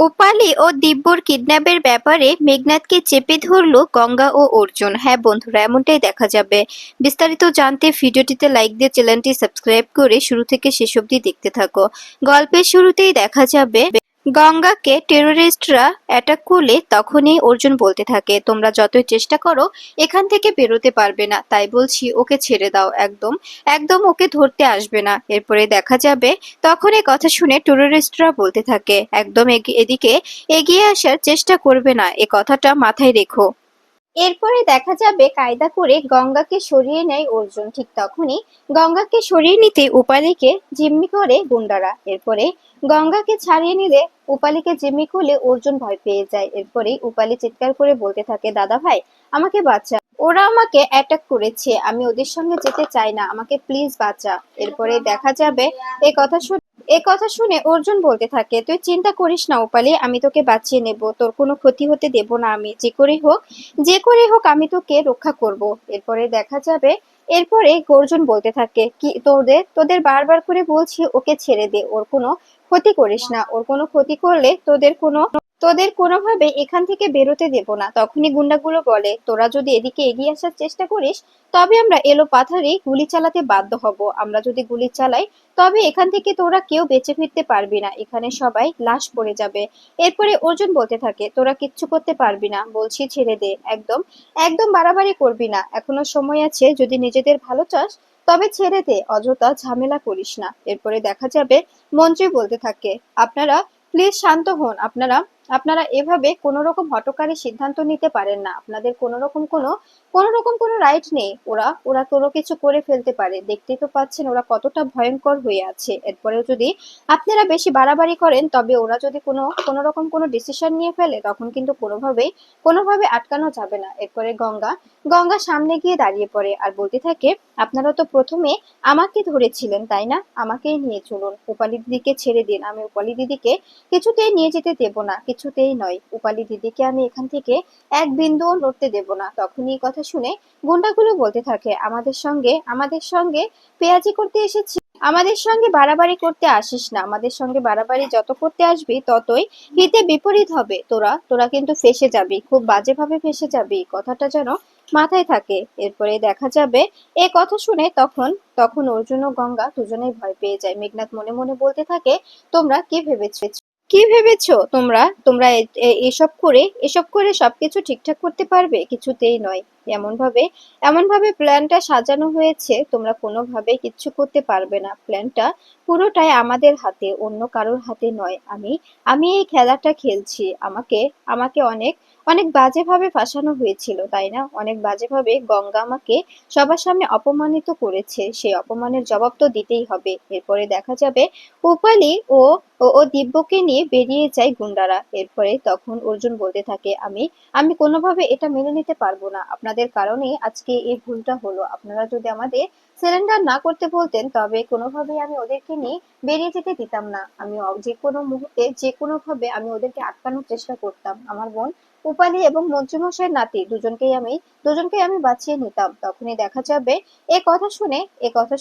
ওপালি ও দিব্যর কিডন্যাপের ব্যাপারে মেঘনাদকে চেপে ধরলো গঙ্গা ও অর্জুন। হ্যাঁ বন্ধুরা, এমনটাই দেখা যাবে। বিস্তারিত জানতে ভিডিওটিতে লাইক দিয়ে চ্যানেলটি সাবস্ক্রাইব করে শুরু থেকে শেষ অবধি দেখতে থাকো। গল্পের শুরুতেই দেখা যাবে গঙ্গাকে টেরোরিস্টরা অ্যাটাক করলে তখনই অর্জুন বলতে থাকে, তোমরা যতই চেষ্টা করো এখান থেকে বেরোতে পারবে না, তাই বলছি ওকে ছেড়ে দাও, একদম একদম ওকে ধরতে আসবে না। এরপরে দেখা যাবে তখন এই কথা শুনে টেরোরিস্টরা বলতে থাকে, একদম এদিকে এগিয়ে আসার চেষ্টা করবে না, এ কথাটা মাথায় রেখো। এরপরে দেখা যাবে কায়দা করে গঙ্গাকে সরিয়ে নেয় অর্জুন। ঠিক তখনই গঙ্গাকে সরিয়ে নিতে উপালিকে জিম্মি করে গুন্ডারা। এরপরে গঙ্গাকে ছাড়িয়ে নিলে উপালিকে জিম্মি করলে অর্জুন ভয় পেয়ে যায়। এরপরে উপালি চিৎকার করে বলতে থাকে, দাদা ভাই আমাকে বাঁচা, ওরা আমাকে অ্যাটাক করেছে, আমি ওদের সঙ্গে যেতে চাই না, আমাকে প্লিজ বাঁচা। এরপরে দেখা যাবে এ কথা শুনে অর্জুন বলতে থাকে, তুই চিন্তা করিস না উপালি, আমি তোকে বাঁচিয়ে নেব, তোর কোনো ক্ষতি হতে দেব না, আমি যে করে হোক আমি তোকে রক্ষা করব। এরপরে দেখা যাবে এরপরে অর্জুন বলতে থাকে, কি তোদের তোদের বারবার করে বলছি ওকে ছেড়ে দে, ওর কোনো ক্ষতি করিস না, ওর কোনো ক্ষতি করলে তোদের কোনোভাবে এখান থেকে বেরোতে দেব না। তখনই গুন্ডাগুলো বলে, তোরা যদি এদিকে এগিয়ে আসার চেষ্টা করিস তবে আমরা এলো পাথারি গুলি চালাতে বাধ্য হব, আমরা যদি গুলি চালাই তবে এখান থেকে তোরা কেউ বেঁচে ফিরতে পারবি না, এখানে সবাই লাশ পড়ে যাবে। এরপরে অর্জুন বলতে থাকে, তোরা কিচ্ছু করতে পারবি না, বলছি ছেড়ে দে, একদম একদম বাড়াবাড়ি করবি না, এখনো সময় আছে, যদি নিজেদের ভালো চাস তবে ছেড়ে দে, অযথা ঝামেলা করিস না। এরপরে দেখা যাবে মন্ত্রী বলতে থাকে, আপনারা প্লিজ শান্ত হন, আপনারা আপনারা এভাবে কোনো রকম হঠকারী সিদ্ধান্ত নিতে পারেন না, আপনাদের কোনো রকম কোনো রাইট নেই, ওরা ওরা কোনো কিছু করে ফেলতে পারে, দেখতেই তো পাচ্ছেন ওরা কতটা ভয়ঙ্কর হয়ে আছে। এরপরেও যদি আপনারা বেশি বাড়াবাড়ি করেন তবে ওরা যদি কোনো রকম কোনো ডিসিশন নিয়ে ফেলে তখন কিন্তু কোনোভাবে আটকানো যাবে না। এরপরে গঙ্গা সামনে গিয়ে দাঁড়িয়ে পড়ে আর বলতে থাকে, আপনারা তো প্রথমে আমাকে ধরেছিলেন তাই না, আমাকেই নিয়ে চলুন, উপালি দিদিকে ছেড়ে দিন, আমি উপালি দিদিকে কিছুতেই নিয়ে যেতে দেব না, কিছুতেই নয়, উপালি দিদিকে আমি এখান থেকে এক বিন্দুও নড়তে দেব না। তখনই এই কথা শুনে গুন্ডাগুলো বলতে থাকে, আমাদের সঙ্গে পেঁয়াজি করতে এসেছি, আমাদের সঙ্গে বাড়াবাড়ি করতে আসিস না, আমাদের সঙ্গে বাড়াবাড়ি যত করতে আসবি ততই হিতে বিপরীত হবে, তোরা তোরা কিন্তু ফেঁসে যাবি, খুব বাজেভাবে ফেঁসে যাবি, কথাটা যেন মাথায় থাকে। এরপরে দেখা যাবে এ কথা শুনে তখন তখন অর্জুন ও গঙ্গা দুজনেই ভয় পেয়ে যায়। মেঘনাদ মনে মনে বলতে থাকে, তোমরা কি ভেবেছো তোমরা তোমরা এসব করে সবকিছু ঠিকঠাক করতে পারবে, কিছুতেই নয়। এমন ভাবে প্ল্যানটা সাজানো হয়েছে, তোমরা কোনোভাবেই কিচ্ছু করতে পারবে না, প্ল্যানটা পুরোটাই আমাদের হাতে, অন্য কারোর হাতে নয়। আমি আমি এই খেলাটা খেলছি, আমাকে আমাকে অনেক অনেক বাজেভাবে ফাঁসানো হয়েছিল তাই না, অনেক বাজেভাবে গঙ্গা আমাকে সবার সামনে অপমানিত করেছে, সেই অপমানের জবাব তো দিতেই হবে। এরপরে দেখা যাবে রূপালী ও ও ও দিব্যকে নিয়ে বেরিয়ে যায় গুন্ডারা। এরপরে তখন অর্জুন বলতে থাকে, আমি আমি কোনোভাবে এটা মেনে নিতে পারবো না, আপনাদের কারণে আজকে এই ভুলটা হলো, আপনারা যদি আমাদের সারেন্ডার না করতে বলতেন তবে কোনোভাবেই আমি ওদেরকে নিয়ে বেরিয়ে যেতে দিতাম না, আমি যে কোনো মুহূর্তে যে কোনো ভাবে আমি ওদেরকে আটকানোর চেষ্টা করতাম, আমার বোন উপালি এবং মন্ত্রীমশাইয়ের নাতি দুজনকেই আমি বাঁচিয়ে নিতাম। তখনই দেখা যাবে এ কথা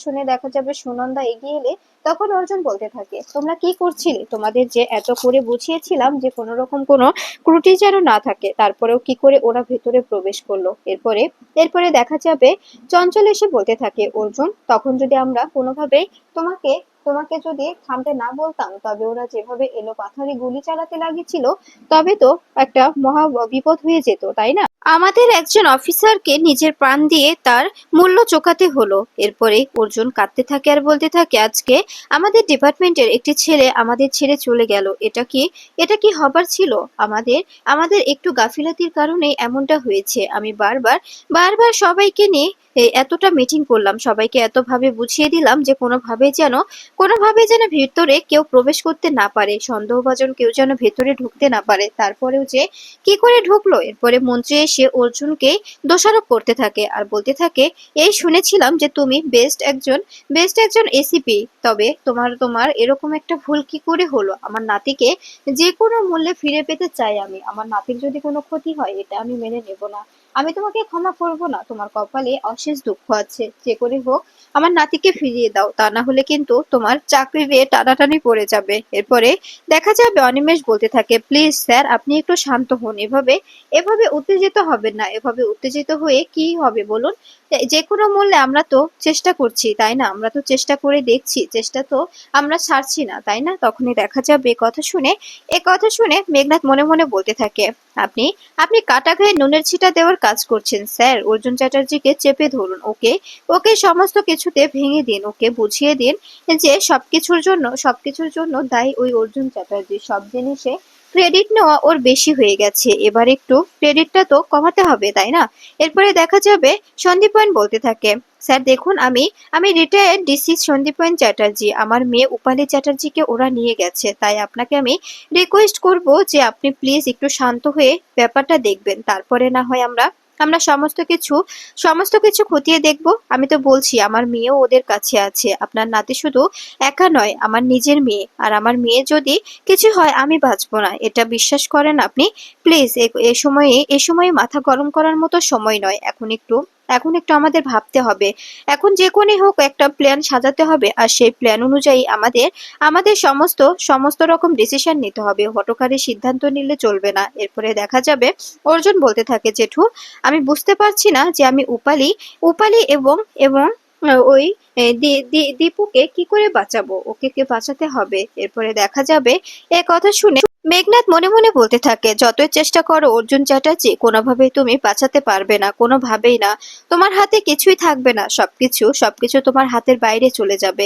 শুনে দেখা যাবে সুনন্দা এগিয়ে এলে তখন অর্জুন বলতে থাকে, তোমরা কি করছিলে, তোমাদের যে এত করে বুঝিয়েছিলাম যে কোনো রকম কোনো ত্রুটি যেন না থাকে, তারপরেও কি করে ওরা ভেতরে প্রবেশ করলো। এরপরে দেখা যাবে চঞ্চল এসে বলতে থাকে, অর্জুন তখন যদি আমরা কোনোভাবেই তোমাকে তোমাকে যদি থামতে না বলতাম তবে ওরা যেভাবে এলো পাথারি গুলি চালাতে লাগিয়েছিল তবে তো একটা মহা বিপদ হয়ে যেত তাই না, আমাদের একজন অফিসারকে নিজের প্রাণ দিয়ে তার মূল্য চোকাতে হলো। এরপরে অর্জুন কাঁদতে থাকে আর বলতে থাকে, আজকে আমাদের ডিপার্টমেন্টের একটি ছেলে আমাদের ছেড়ে চলে গেল, এটা কি হবার ছিল, আমাদের আমাদের একটু গাফিলতির কারণে এমনটা হয়েছে। আমি বারবার বারবার সবাইকে নিয়ে এতটা মিটিং করলাম, সবাইকে এতভাবে বুঝিয়ে দিলাম যে কোনোভাবে যেন ভিতরে কেউ প্রবেশ করতে না পারে, সন্দেহভাজন কেউ যেন ভেতরে ঢুকতে না পারে, তারপরেও যে কি করে ঢুকলো। এরপরে মন্ত্রী এসে অর্জুনকে দোষারোপ করতে থাকে আর বলতে থাকে, এই শুনেছিলাম যে তুমি বেস্ট একজন এসিপি, তবে তোমার এরকম একটা ভুল কি করে হলো, আমার নাতিকে যে কোনো মূল্যে ফিরে পেতে চাই আমি, আমার নাতির যদি কোনো ক্ষতি হয় এটা আমি মেনে নেব না, আমি তোমাকে ক্ষমা করব না, তোমার কপালে অশেষ দুঃখ আছে, যে করে হোক আমার নাতিকে ফিরিয়ে দাও, তা না হলে কিন্তু তোমার চাকরি দিয়ে টানাটানি পড়ে যাবে। এরপরে দেখা যাবে অনিমেষ বলতে থাকে, প্লিজ স্যার আপনি একটু শান্ত হন, এভাবে এভাবে উত্তেজিত হবেন না, এভাবে উত্তেজিত হয়ে কি হবে বলুন। যে কোনো মূল্যে আমরা তো চেষ্টা করছি তাই না, আমরা তো চেষ্টা করে দেখছি, চেষ্টা তো আমরা ছাড়ছি না তাই না। তখনই দেখা যাবে এ কথা শুনে মেঘনাথ মনে মনে বলতে থাকে, আপনি আপনি কাটা গায়ে নুনের ছিটা দেওয়ার কাজ করছেন স্যার। অর্জুন চ্যাটার্জিকে চেপে ধরুন, ওকে ওকে সমস্ত কিছুতে ভেঙে দিন, ওকে বুঝিয়ে দিন যে সবকিছুর জন্য দায়ী ওই অর্জুন চ্যাটার্জি। সব জিনিসে ক্রেডিট নেওয়া ওর বেশি হয়ে গেছে, এবার একটু ক্রেডিটটা তো কমাতে হবে তাই না। এরপরে দেখা যাবে সন্দীপন বলতে থাকে, স্যার দেখুন আমি আমি রিটায়ার্ড ডিসি সন্দীপন চ্যাটার্জি, আমার মেয়ে উপালি চ্যাটার্জিকে ওরা নিয়ে গেছে, তাই আপনাকে আমি রিকোয়েস্ট করব যে আপনি প্লিজ একটু শান্ত হয়ে ব্যাপারটা দেখবেন, তারপরে না হয় আমরা আমরা সমস্ত কিছু খতিয়ে দেখব। আমি তো বলছি আমার মেয়েও ওদের কাছে আছে, আপনার নাতি শুধু একা নয়, আমার নিজের মেয়ে, আর আমার মেয়ে যদি কিছু হয় আমি বাঁচবো না, এটা বিশ্বাস করেন আপনি। প্লিজ এ সময়ে মাথা গরম করার মতো সময় নয়, এখন একটু আমাদের ভাবতে হবে। এখন যে কোনই হোক একটা প্ল্যান সাজাতে হবে, আর সেই প্ল্যান অনুযায়ী আমাদের আমাদের সমস্ত রকম ডিসিশন নিতে হবে, হঠকারী সিদ্ধান্ত নিলে চলবে না। এরপরে দেখা যাবে অর্জুন বলতে থাকে, জেঠু আমি বুঝতে পারছি না যে আমি উপালি উপালি এবং এবং ওই দীপুকে কি করে বাঁচাবো, ওকে কে বাঁচাতে হবে। এরপরে দেখা যাবে এ কথা শুনে মেঘনাথ মনে মনে বলতে থাকে, যতই চেষ্টা করো অর্জুন চ্যাটার্জি, কোনোভাবেই তুমি বাঁচাতে পারবে না, কোনোভাবেই না। তোমার হাতে কিছুই থাকবে না, সবকিছু তোমার হাতের বাইরে চলে যাবে।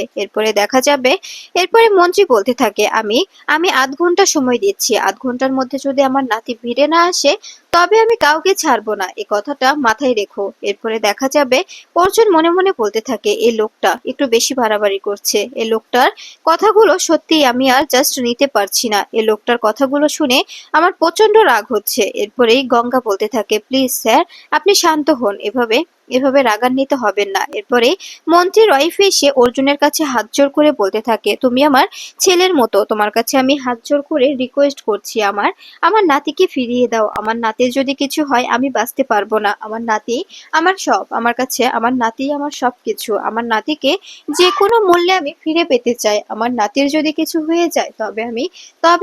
এরপরে মন্ত্রী বলতে থাকে, আমি আমি ৮ ঘন্টা সময় দিচ্ছি, ৮ ঘন্টার মধ্যে যদি আমার নাতি ফিরে না আসে তবে আমি কাউকে ছাড়বো না, এ কথাটা মাথায় রেখো। এরপরে দেখা যাবে অর্জুন মনে মনে বলতে থাকে, এই লোকটা একটু বেশি বাড়াবাড়ি করছে, এই লোকটার কথাগুলো সত্যি আমি আর জাস্ট নিতে পারছি না, এই লোকটার কথাগুলো শুনে আমার প্রচন্ড রাগ হচ্ছে। এরপরেই গঙ্গা বলতে থাকে, প্লিজ স্যার আপনি শান্ত হন, এভাবে এভাবে রাগান্বিত হবেন না। এরপরে মন্ত্রীর ওয়াইফ এসে অর্জুনের কাছে হাত জোর করে বলতে থাকে, তুমি আমার ছেলের মতো, তোমার কাছে আমি হাত জোর করে রিকোয়েস্ট করছি, আমার আমার নাতিকে ফিরিয়ে দাও, আমার নাতির যদি কিছু হয় আমি বাঁচতে পারবো না, আমার নাতি আমার সব, আমার কাছে আমার নাতি আমার সবকিছু, আমার নাতিকে যে কোনো মূল্যে আমি ফিরে পেতে চাই, আমার নাতির যদি কিছু হয়ে যায় তবে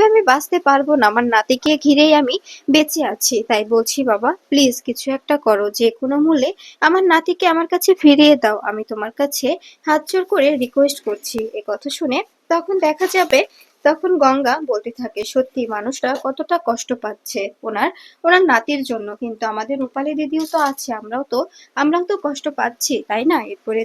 আমি বাঁচতে পারবো না, আমার নাতিকে ঘিরেই আমি বেঁচে আছি, তাই বলছি বাবা প্লিজ কিছু একটা করো, যে কোনো মূল্যে আমার নাতিকে আমার কাছে ফিরিয়ে দাও, আমি তোমার কাছে হাত জোড় করে রিকোয়েস্ট করছি। এ কথা শুনে তখন দেখা যাবে তখন গঙ্গা বলতে থাকে, সত্যি মানুষটা কতটা কষ্ট পাচ্ছে ওনার ওনার নাতির জন্য, কিন্তু আমাদের রূপালী দিদিও তো আছে, আমরাও তো কষ্ট পাচ্ছি তাই না। এরপরে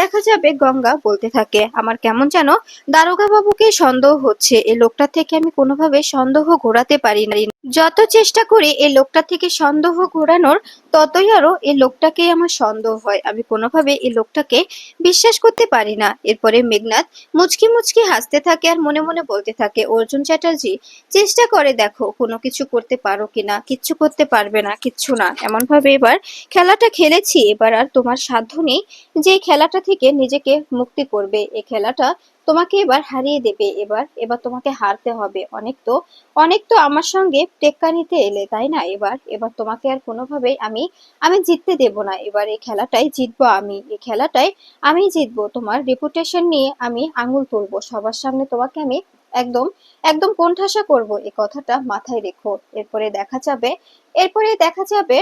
দেখা যাবে গঙ্গা বলতে থাকে, আমার কেমন যেন দারোগা বাবুকে সন্দেহ হচ্ছে, এই লোকটা থেকে আমি কোনোভাবে সন্দেহ ঘোরাতে পারি না, যত চেষ্টা করি এই লোকটা থেকে সন্দেহ ঘোরানোর ততই আরো এই লোকটাকে আমার সন্দেহ হয়, আমি কোনোভাবে এই লোকটাকে বিশ্বাস করতে পারি না। এরপরে মেঘনাথ মুচকি মুচকি হাসতে থাকে আর মনে মনে বলতে থাকে, অর্জুন চ্যাটার্জি চেষ্টা করে দেখো কোনো কিছু করতে পারো কিনা, কিচ্ছু করতে পারবে না, কিচ্ছু না, এমন ভাবে এবার খেলাটা খেলেছি, এবার আর তোমার সাধ্য নেই যে খেলাটা থেকে নিজেকে মুক্তি করবে, এই খেলাটা তোমাকে এবার হারিয়ে দেবে, এবার তোমাকে হারতে হবে, অনেক তো আমার সঙ্গে টেক্কা নিতে এলে তাই না, এবার তোমাকে আর কোনোভাবেই আমি আমি জিততে দেব না, এবার এই খেলাটাই জিতবো, আমি জিতবো, তোমার রেপুটেশন নিয়ে আমি আঙুল তুলবো, সবার সামনে তোমাকে আমি একদম একদম কোণঠাসা করবো, এই কথাটা মাথায় রেখো। এরপরে দেখা যাবে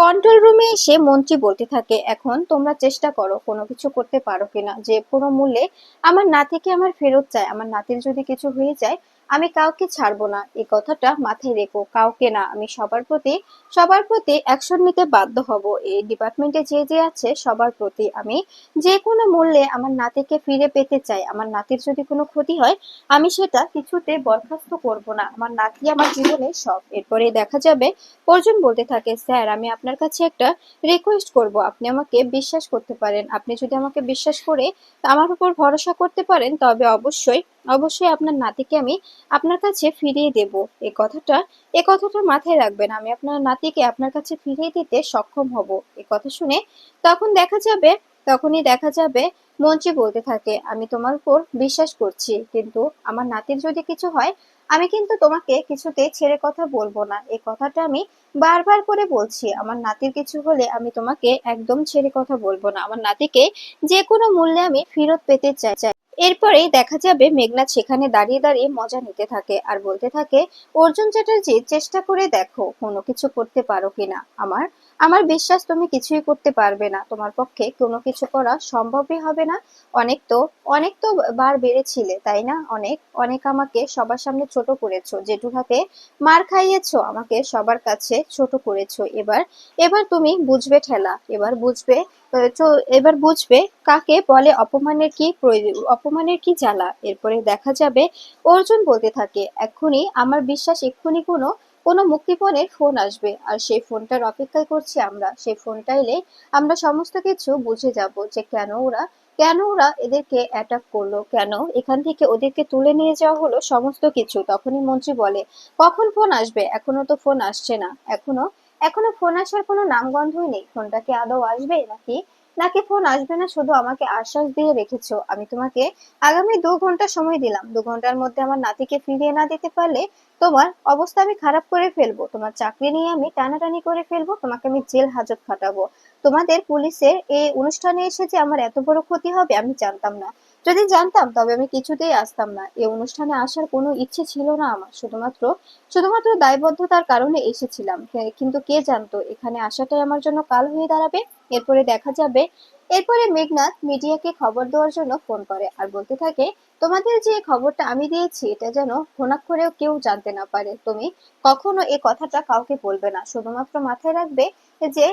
কন্ট্রোল রুমে এসে মন্ত্রী বলতে থাকে, এখন তোমরা চেষ্টা করো কোনো কিছু করতে পারো কিনা, যে কোনো মূল্যে আমার নাতিকে আমার ফেরত চাই, আমার নাতির যদি কিছু হয়ে যায় আমি কাউকে ছাড়বো না, এই কথাটা মাথায় রেখো, কাউকে না, আমি সবার প্রতি অ্যাকশন নিতে বাধ্য হব, এই ডিপার্টমেন্টে যে যে আছে সবার প্রতি আমি যে কোনো মূল্যে আমার নাতিকে ফিরে পেতে চাই, আমার নাতির যদি কোনো ক্ষতি হয় আমি সেটা কিছুতে বরখাস্ত করব না, আমার নাতি আমার জীবনের সব। এরপরে দেখা যাবে অর্জুন বলতে থাকে, স্যার আমি আপনার কাছে একটা রিকোয়েস্ট করব, আপনি আমাকে বিশ্বাস করতে পারেন, আপনি যদি আমাকে বিশ্বাস করে আমার উপর ভরসা করতে পারেন তবে অবশ্যই অবশ্যই আপনার নাতিকে আমি আপনার কাছে ফিরিয়ে দেব, এ কথাটা মাথায় রাখবেন, আমি আপনার নাতিকে আপনার কাছে ফিরিয়ে দিতে সক্ষম হব। এ কথা শুনে তখন দেখা যাবে তখনই দেখা যাবে মন্ত্রী বলতে থাকে, আমি তোমার উপর বিশ্বাস করছি, কিন্তু আমার নাতির যদি কিছু হয় আমি কিন্তু তোমাকে কিছুতে ছেড়ে কথা বলবো না। এই কথাটা আমি বারবার করে বলছি, আমার নাতির কিছু হলে আমি তোমাকে একদম ছেড়ে কথা বলবো না। আমার নাতিকে যে কোনো মূল্যে আমি ফেরত পেতে চাই। এরপরেই দেখা যাবে মেঘনাথ সেখানে দাঁড়িয়ে দাঁড়িয়ে মজা নিতে থাকে আর বলতে থাকে, অর্জুন চ্যাটার্জি, চেষ্টা করে দেখো কোনো কিছু করতে পারো কিনা। আমার আমার বিশ্বাস তুমি কিছুই করতে পারবে না, তোমার পক্ষে কোনো কিছু করা সম্ভবই হবে না। অনেক তো অনেক তো বার বেড়েছিলে, তাই না? অনেক অনেক আমাকে সবার সামনে ছোট করেছো, জেঠুর মার খাইয়েছো, আমাকে সবার কাছে ছোট করেছো। এবার এবার তুমি বুঝবে ঠেলা, এবার বুঝবে। তো এবার বুঝবে কাকে বলে অপমানের কি প্রয়োজন, অপমানের কি জ্বালা। এরপরে দেখা যাবে অর্জুন বলতে থাকে, এক্ষুনি আমার বিশ্বাস এক্ষুনি কোনো কোনো মুক্তিপণের ফোন আসবে, আর সেই ফোনটার অপেক্ষায় করছি আমরা। সেই ফোনটা এলে আমরা সমস্ত কিছু বুঝে যাব যে কেন ওরা এদেরকে অ্যাটাক করলো, কেন এখান থেকে ওদেরকে তুলে নিয়ে যাওয়া হলো, সমস্ত কিছু। তখনই মন্ত্রী বলে, কখন ফোন আসবে? এখনো তো ফোন আসছে না। এখনো এখনো ফোন আসার কোনো নামগন্ধই নেই। ফোনটা কি আদৌ আসবে, নাকি নাকি ফোন আসবে না, শুধু আমাকে আশ্বাস দিয়ে রেখেছো? আমি তোমাকে আগামী 2 ঘন্টা সময় দিলাম, 2 ঘন্টার মধ্যে আমার নাতিকে ফিরিয়ে না দিতে পারলে তোমার অবস্থা আমি খারাপ করে ফেলবো, তোমার চাকরি নিয়ে আমি টানাটানি করে ফেলবো, তোমাকে আমি জেল হাজত খাটাবো। তোমাদের পুলিশের এই অনুষ্ঠানে এসে যে আমার এত বড় ক্ষতি হবে আমি জানতাম না। যদি জানতাম তবে আমি কিছুতেই আসতাম না। এই অনুষ্ঠানে আসার কোনো ইচ্ছে ছিল না আমার, শুধুমাত্র শুধুমাত্র দায়বদ্ধতার কারণে এসেছিলাম। কিন্তু কে জানতো এখানে আসাটাই আমার জন্য কাল হয়ে দাঁড়াবে। এরপরে দেখা যাবে, এরপরে মেঘনাথ মিডিয়াকে খবর দেওয়ার জন্য ফোন করে আর বলতে থাকে, তোমাদের যে খবরটা আমি দিয়েছি এটা যেন ঘুণাক্ষরেও কেউ জানতে না পারে। তুমি কখনো এ কথাটা কাউকে বলবে না, শুধুমাত্র মাথায় রাখবে যে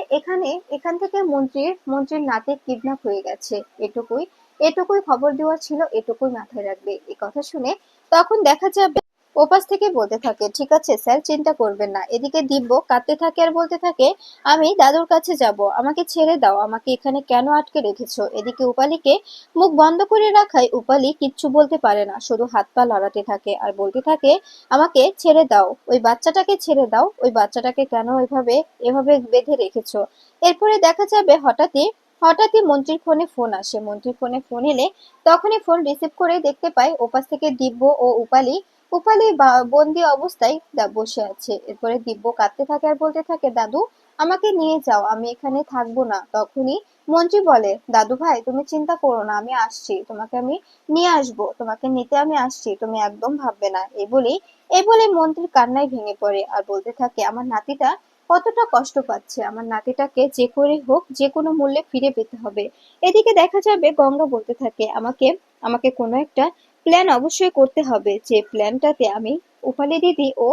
এখান থেকে মন্ত্রীর নাতি কিডন্যাপ হয়ে গেছে। এটুকুই এটুকুই খবর দেওয়ার ছিল, এটুকুই মাথায় রাখবে। এই কথা শুনে তখন দেখা যাবে ওপাশ থেকে বলতে থাকে, ঠিক আছে স্যার, চিন্তা করবেন না। এদিকে দিব্য কাঁদতে থাকে আর বলতে থাকে, আমি দাদুর কাছে যাব, আমাকে ছেড়ে দাও, আমাকে এখানে কেন আটকে রেখেছো? এদিকে উপালিকে মুখ বন্ধ করে রাখায় উপালি কিচ্ছু বলতে পারে না, শুধু হাত পা লড়াতে থাকে আর বলতে থাকে, আমাকে ছেড়ে দাও, ওই বাচ্চাটাকে ছেড়ে দাও, ওই বাচ্চাটাকে কেন এভাবে এভাবে বেঁধে রেখেছো? এরপরে দেখা যাবে হঠাৎই হঠাৎই মন্ত্রীর ফোনে ফোন আসে। মন্ত্রীর ফোনে ফোন এলে তখনই ফোন রিসিভ করে দেখতে পায় ওপাশ থেকে দিব্য ও উপালি উপালি বন্দি অবস্থায় বসে আছে। এরপরে দিব্য কাঁদতে থাকে আর বলতে থাকে, দাদু, আমাকে নিয়ে যাও, আমি এখানে থাকবো না। তখনই মন্ত্রী বলে, দাদু ভাই, তুমি চিন্তা করো না, আমি আসছি, তোমাকে আমি নিয়ে আসবো, তোমাকে নিতে আমি আসছি, তুমি একদম ভাববে না। এই বলে মন্ত্রী কান্নায় ভেঙে পড়ে আর বলতে থাকে, আমার নাতিটা কতটা কষ্ট পাচ্ছে, আমার নাতিটাকে যে করে হোক যে কোনো মূল্যে ফিরে পেতে হবে। এদিকে দেখা যাবে গঙ্গা বলতে থাকে, আমাকে আমাকে কোনো একটা প্ল্যান অবশ্যই করতে হবে, যে প্ল্যানটাতে আমি উপালি দিদি ও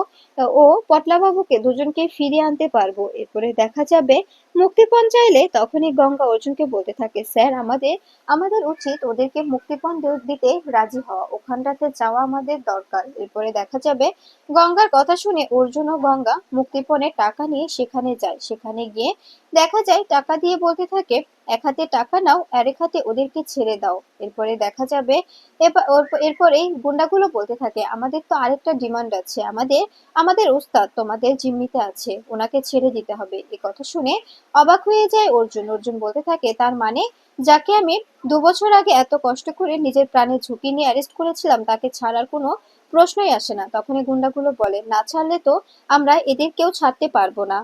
ও পটলা বাবুকে দুজনকে ফিরিয়ে আনতে পারবো। এরপরে দেখা যাবে মুক্তিপণ চাইলে তখনই গঙ্গা অর্জুনকে বলতে থাকে, স্যার, আমাদের আমাদের উচিত ওদেরকে মুক্তিপণ দিতে রাজি হওয়া, ওখানটাতে যাওয়া আমাদের দরকার। এরপরে দেখা যাবে গঙ্গার কথা শুনে অর্জুন ও গঙ্গা মুক্তিপণের টাকা নিয়ে সেখানে যায়। সেখানে গিয়ে দেখা যায় টাকা দিয়ে বলতে থাকে, এক হাতে টাকা নাও আর এক হাতে ওদেরকে ছেড়ে দাও। এরপরে দেখা যাবে এরপরেই গুন্ডাগুলো বলতে থাকে, আমাদের তো আরেকটা ডিমান্ড আছে, আমাদের আমাদের ওস্তাদ তোমাদের জিম্মিতে আছে, ওনাকে ছেড়ে দিতে হবে। এ কথা শুনে অবাক হয়ে যায় অর্জুন। অর্জুন বলতে থাকে, তার মানে যাকে আমি 2 বছর আগে এত কষ্ট করে নিজের প্রাণের ঝুঁকি নিয়ে অ্যারেস্ট করেছিলাম তাকে ছাড়ার কোনো প্রশ্নই আসে না। তখনই গুন্ডাগুলো বলে, না ছাড়লে তো আমরা এদেরকেও ছাড়তে পারবো না।